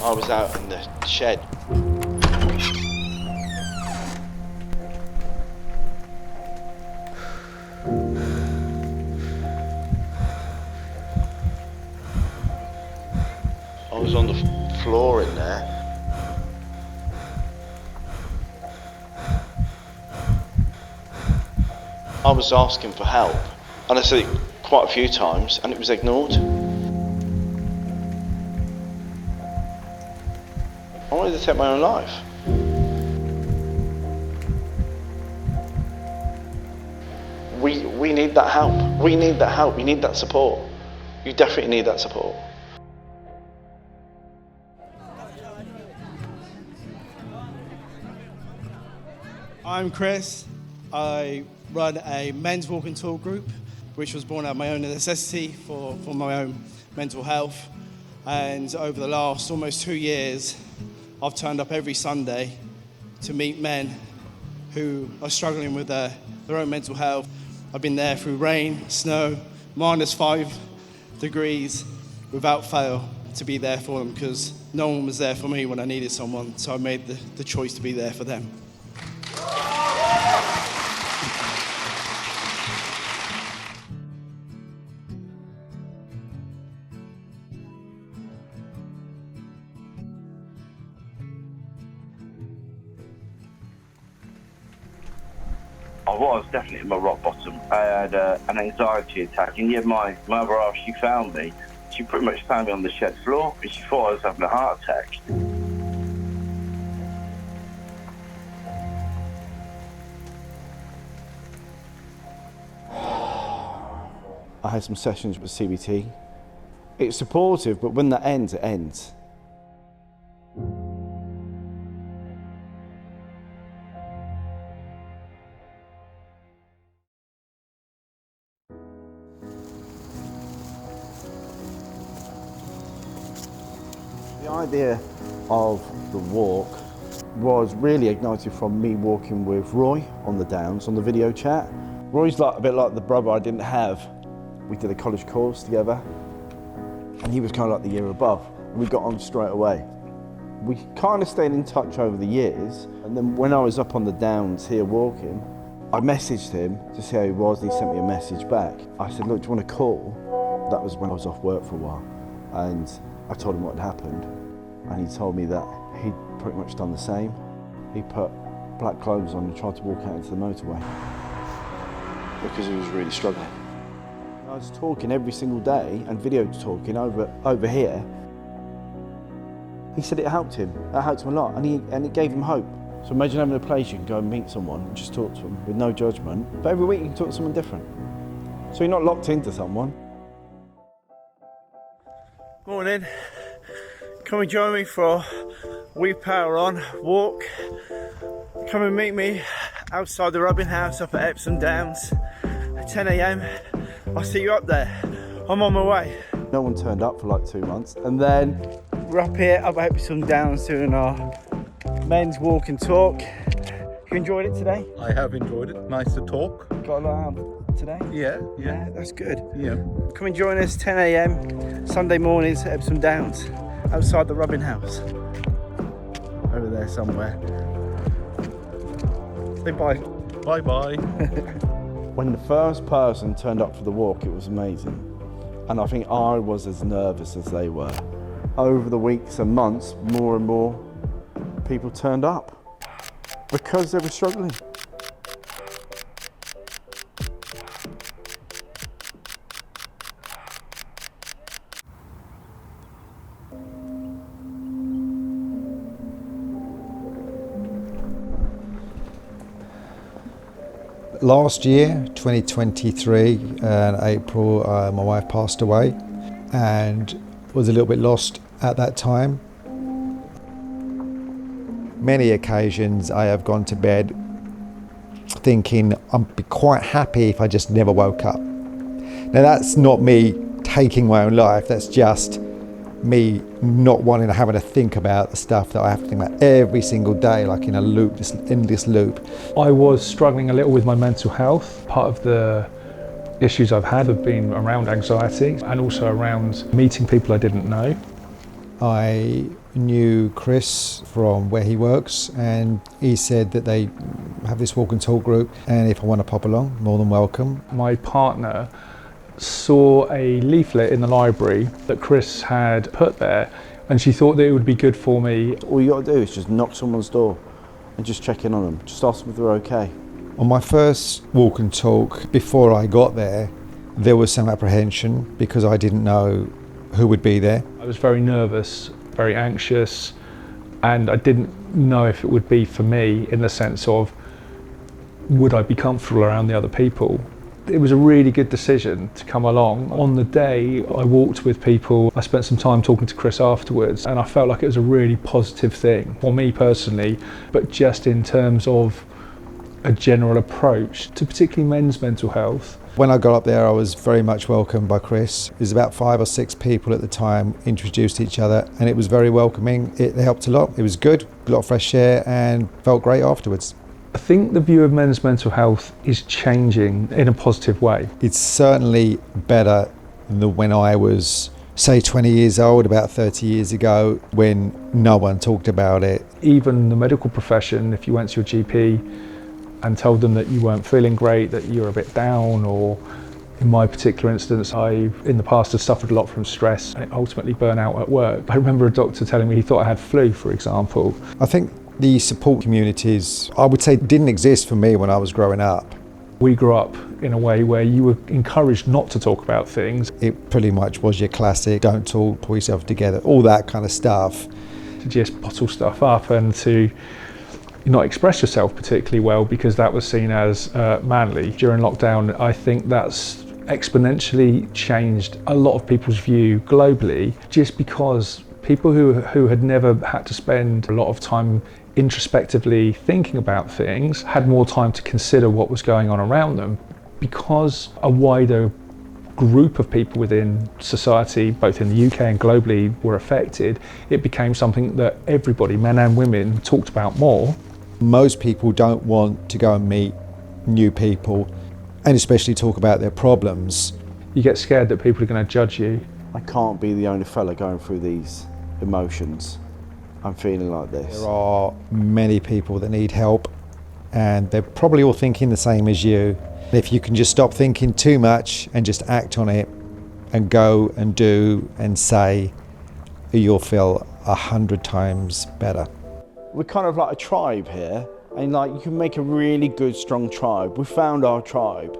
I was out in the shed. I was on the floor in there. I was asking for help, and I said it quite a few times, and it was ignored. I wanted to take my own life. We need that help. We need that help. You need that support. You definitely need that support. I'm Chris. I run a men's walk and talk group, which was born out of my own necessity for my own mental health. And over the last almost 2 years, I've turned up every Sunday to meet men who are struggling with their own mental health. I've been there through rain, snow, -5 degrees, without fail, to be there for them, because no one was there for me when I needed someone, so I made the choice to be there for them. I was definitely at my rock bottom. I had an anxiety attack, and yet my mother, after she found me, she pretty much found me on the shed floor because she thought I was having a heart attack. I had some sessions with CBT. It's supportive, but when that ends, it ends. The idea of the walk was really ignited from me walking with Roy on the Downs on the video chat. Roy's a bit like the brother I didn't have. We did a college course together, and he was kind of like the year above. We got on straight away. We kind of stayed in touch over the years, and then when I was up on the Downs here walking, I messaged him to see how he was, and he sent me a message back. I said, look, do you want to call? That was when I was off work for a while, and I told him what had happened, and he told me that he'd pretty much done the same. He put black clothes on and tried to walk out into the motorway because he was really struggling. I was talking every single day and video talking over here. He said it helped him. That helped him a lot, and it gave him hope. So imagine having a place you can go and meet someone and just talk to them with no judgment. But every week you can talk to someone different. So you're not locked into someone. Morning. Come and join me for We Power On walk. Come and meet me outside the Rubbing House up at Epsom Downs at 10 a.m. I'll see you up there. I'm on my way. No one turned up for like 2 months, and then we're up here up at Epsom Downs doing our men's walk and talk. You enjoyed it today? I have enjoyed it. Nice to talk. Got a lot out today? Yeah. That's good. Yeah. Come and join us 10 a.m. Sunday mornings at Epsom Downs outside the Rubbing House. Over there somewhere. Say bye. Bye-bye. When the first person turned up for the walk, it was amazing. And I think I was as nervous as they were. Over the weeks and months, more and more people turned up because they were struggling. Last year, 2023, in April, my wife passed away and was a little bit lost at that time. Many occasions I have gone to bed thinking I'd be quite happy if I just never woke up. Now that's not me taking my own life, that's just me not wanting to have to think about the stuff that I have to think about every single day, like in a loop, this endless loop. I was struggling a little with my mental health. Part of the issues I've had have been around anxiety and also around meeting people I didn't know. I knew Chris from where he works, and he said that they have this walk and talk group, and if I want to pop along, more than welcome. My partner saw a leaflet in the library that Chris had put there, and she thought that it would be good for me. All you got to do is just knock someone's door and just check in on them. Just ask them if they're okay. On my first walk and talk, before I got there was some apprehension because I didn't know who would be there. I was very nervous, very anxious, and I didn't know if it would be for me, in the sense of, would I be comfortable around the other people? It was a really good decision to come along. On the day I walked with people, I spent some time talking to Chris afterwards, and I felt like it was a really positive thing for me personally, but just in terms of a general approach to particularly men's mental health. When I got up there, I was very much welcomed by Chris. There was about 5 or 6 people at the time introduced each other, and it was very welcoming. It helped a lot. It was good, a lot of fresh air, and felt great afterwards. I think the view of men's mental health is changing in a positive way. It's certainly better than when I was, say, 20 years old, about 30 years ago, when no one talked about it. Even the medical profession, if you went to your GP and told them that you weren't feeling great, that you're a bit down, or in my particular instance, I in the past have suffered a lot from stress and ultimately burnout at work. I remember a doctor telling me he thought I had flu, for example. I think the support communities, I would say, didn't exist for me when I was growing up. We grew up in a way where you were encouraged not to talk about things. It pretty much was your classic, don't talk, pull yourself together, all that kind of stuff. To just bottle stuff up and to not express yourself particularly well, because that was seen as manly. During lockdown, I think that's exponentially changed a lot of people's view globally, just because people who had never had to spend a lot of time introspectively thinking about things had more time to consider what was going on around them. Because a wider group of people within society, both in the UK and globally, were affected, it became something that everybody, men and women, talked about more. Most people don't want to go and meet new people, and especially talk about their problems. You get scared that people are going to judge you. I can't be the only fella going through these emotions. I'm feeling like this. There are many people that need help, and they're probably all thinking the same as you. If you can just stop thinking too much and just act on it and go and do and say, you'll feel 100 times better. We're kind of like a tribe here, and like you can make a really good, strong tribe. We found our tribe,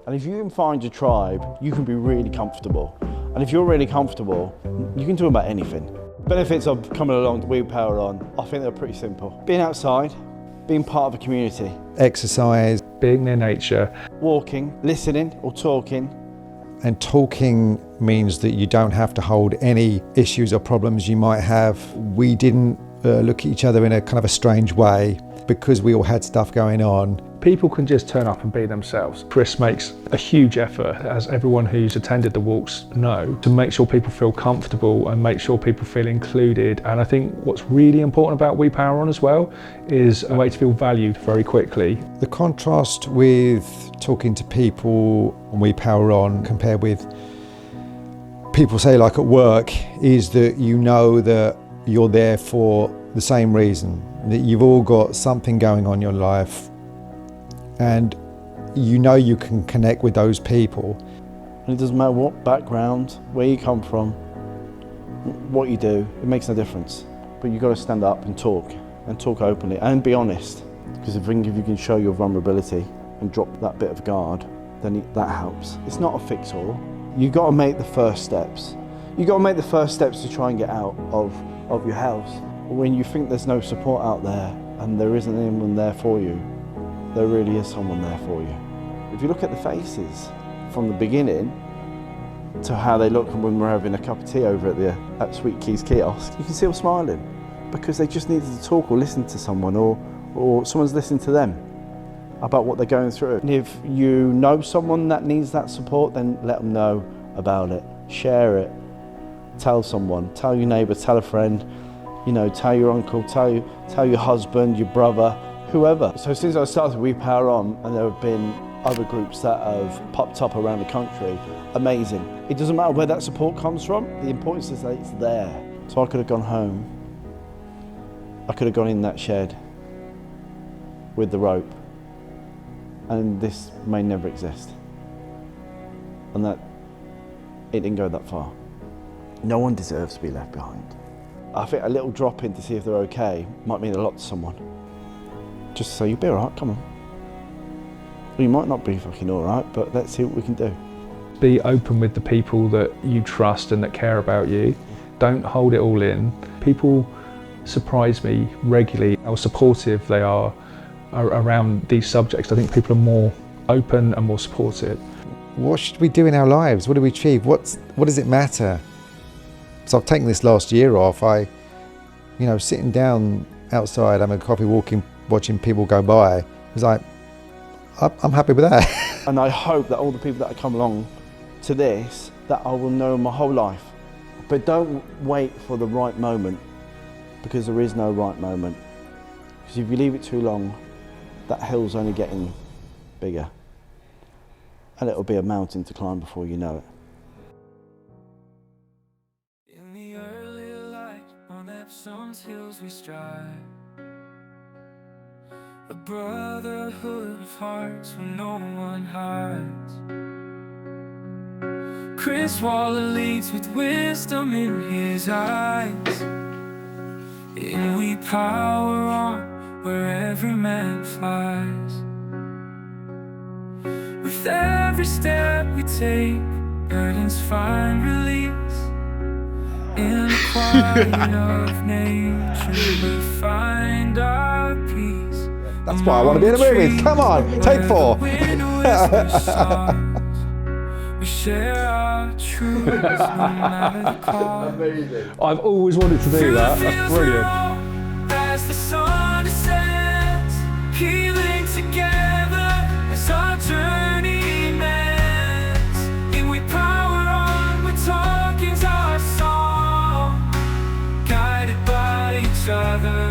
and if you can find your tribe, you can be really comfortable. And if you're really comfortable, you can talk about anything. Benefits of coming along to We Power On, I think they're pretty simple. Being outside, being part of a community. Exercise. Being near nature. Walking, listening or talking. And talking means that you don't have to hold any issues or problems you might have. We didn't look at each other in a kind of a strange way because we all had stuff going on. People can just turn up and be themselves. Chris makes a huge effort, as everyone who's attended the walks know, to make sure people feel comfortable and make sure people feel included. And I think what's really important about We Power On as well is a way to feel valued very quickly. The contrast with talking to people on We Power On compared with people say like at work is that you know that you're there for the same reason, that you've all got something going on in your life, and you know you can connect with those people. And it doesn't matter what background, where you come from, what you do, it makes no difference. But you've got to stand up and talk openly and be honest. Because if you can show your vulnerability and drop that bit of guard, then that helps. It's not a fix-all. You've got to make the first steps. You've got to make the first steps to try and get out of your house. When you think there's no support out there and there isn't anyone there for you, there really is someone there for you. If you look at the faces from the beginning to how they look when we're having a cup of tea over at Sweet Keys kiosk, you can see them smiling because they just needed to talk or listen to someone or someone's listening to them about what they're going through. And if you know someone that needs that support, then let them know about it, share it, tell someone, tell your neighbour, tell a friend, tell your uncle, tell your husband, your brother, whoever. So since I started We Power On, and there have been other groups that have popped up around the country, amazing. It doesn't matter where that support comes from, the importance is that it's there. So I could have gone home. I could have gone in that shed with the rope, and this may never exist. And that it didn't go that far. No one deserves to be left behind. I think a little drop in to see if they're okay might mean a lot to someone. Just to say, you'll be all right, come on. Well, you might not be fucking all right, but let's see what we can do. Be open with the people that you trust and that care about you. Don't hold it all in. People surprise me regularly how supportive they are around these subjects. I think people are more open and more supportive. What should we do in our lives? What do we achieve? What does it matter? So I've taken this last year off. Sitting down outside, having a coffee, walking, watching people go by, was like, I'm happy with that. And I hope that all the people that come along to this, that I will know my whole life. But don't wait for the right moment, because there is no right moment. Because if you leave it too long, that hill's only getting bigger. And it'll be a mountain to climb before you know it. In the early light on Epsom's hills we strive, a brotherhood of hearts where no one hides. Chris Waller leads with wisdom in his eyes, and we power on where every man flies. With every step we take, burdens find release. In the quiet of nature we find our peace. That's why I want to be in a movie. Come on, take 4. We share our truths, no matter the cost. I've always wanted to do that. That's brilliant. As the sun descends, healing together as our journey mends. And we power on, we're talking's our song, guided by each other.